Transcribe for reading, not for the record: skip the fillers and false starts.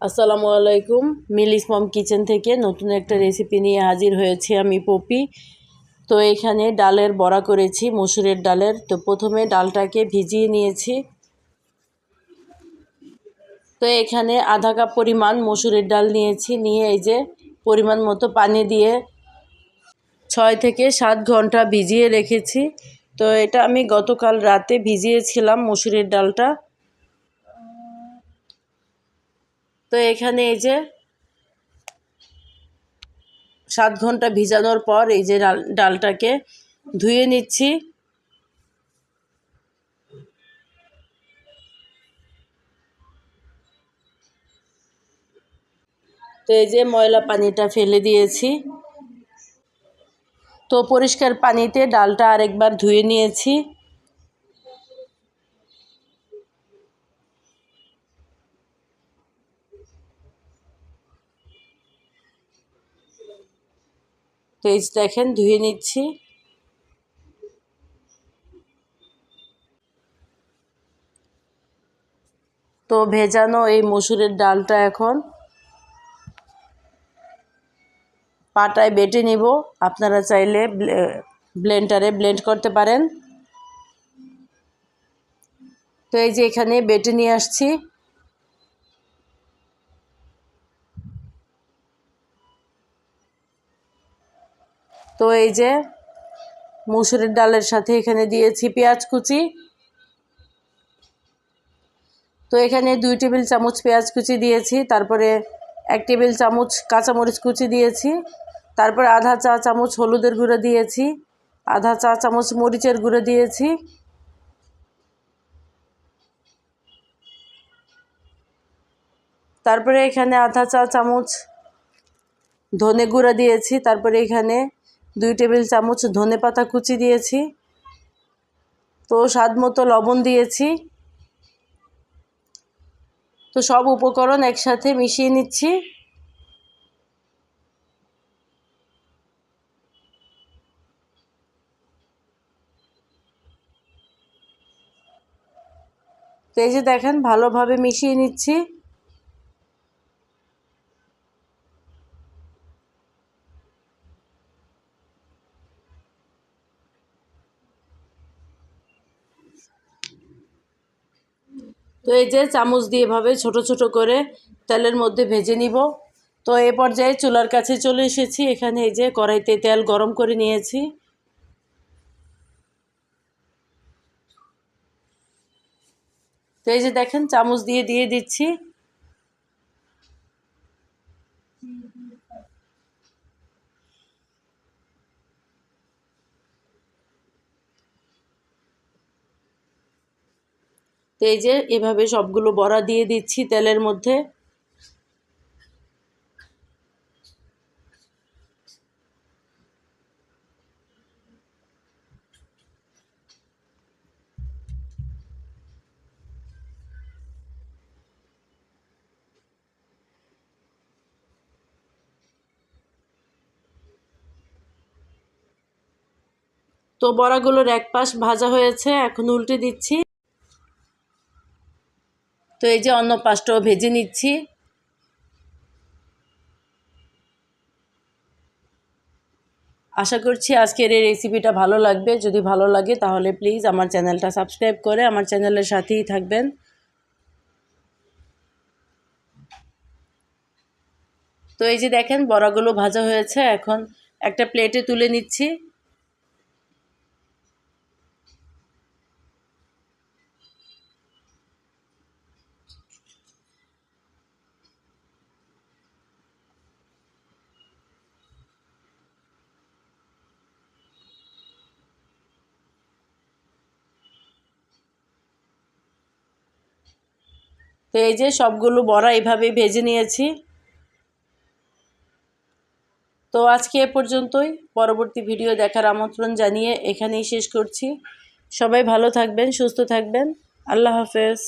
আসসালামু আলাইকুম। মিলিস মম কিচেন থেকে নতুন একটা রেসিপি নিয়ে হাজির হয়েছি আমি পপি। তো এখানে ডালের বড়া করেছি, মসুরের ডালের। তো প্রথমে ডালটাকে ভিজিয়ে নিয়েছি। তো এখানে আধা কাপ পরিমাণ মসুরের ডাল নিয়েছি, নিয়ে এই যে পরিমাণ মতো পানি দিয়ে 6 থেকে 7 ঘন্টা ভিজিয়ে রেখেছি। তো এটা আমি গতকাল রাতে ভিজিয়েছিলাম মসুরের ডালটা। তো এখানে এই যে 7 ঘন্টা ভিজানোর পর এই যে ডালটাকে ধুয়ে নিচ্ছি। তো এই যে ময়লা পানিটা ফেলে দিয়েছি। তো পরিষ্কার পানিতে ডালটা আরেকবার ধুয়ে নিয়েছি। তো এই দেখেন ধুয়ে নিচ্ছি। তো ভেজানো এই মসুরের ডালটা এখন পাটায় বেটে নিব। আপনারা চাইলে ব্লেন্ডারে ব্লেন্ড করতে পারেন। তো এই যে এখানে বেটে নিয়ে আসছি। তো এই যে মসুরের ডালের সাথে এখানে দিয়েছি পেঁয়াজ কুচি। তো এখানে 2 টেবিল চামচ পেঁয়াজ কুচি দিয়েছি, তারপরে 1 টেবিল চামচ কাঁচামরিচ কুচি দিয়েছি, তারপর আধা চা চামচ হলুদের গুঁড়ো দিয়েছি, আধা চা চামচ মরিচের গুঁড়ো দিয়েছি, তারপরে এখানে আধা চা চামচ ধনে গুঁড়ো দিয়েছি, তারপরে এখানে 2 টেবিল চামচ ধনে পাতা কুচি দিয়েছি। তো স্বাদ মতো লবণ দিয়েছি। তো সব উপকরণ একসাথে মিশিয়ে নিচ্ছি। তো এই যে দেখেন ভালোভাবে মিশিয়ে নিচ্ছি। তো এই যে চামচ দিয়ে এভাবে ছোট ছোট করে তেলের মধ্যে ভেজে নিব। তো এ পর্যায়ে চুলার কাছে চলে এসেছি। এখানে এই যে কড়াইতে তেল গরম করে নিয়েছি। তো এই যে দেখেন চামচ দিয়ে দিয়ে দিচ্ছি। তো এই যে এভাবে সবগুলো বড়া দিয়ে দিচ্ছি তেলের মধ্যে। তো বড়াগুলোর এক পাশ ভাজা হয়েছে, এখন উল্টে দিচ্ছি। তো এই যে অন্য পাশটাও ভেজে নিচ্ছি। আশা করছি আজকের এই রেসিপিটা ভালো লাগবে। যদি ভালো লাগে তাহলে প্লিজ আমার চ্যানেলটা সাবস্ক্রাইব করে আমার চ্যানেলের সাথেই থাকবেন। তো এই যে দেখেন বড়াগুলো ভাজা হয়েছে, এখন একটা প্লেটে তুলে নিচ্ছি। তো এই যে সবগুলো বড়া এভাবে ভেজে নিয়েছি। তো আজকে এ পর্যন্তই। পরবর্তী ভিডিও দেখার আমন্ত্রণ জানিয়ে এখানেই শেষ করছি। সবাই ভালো থাকবেন, সুস্থ থাকবেন। আল্লাহ হাফেজ।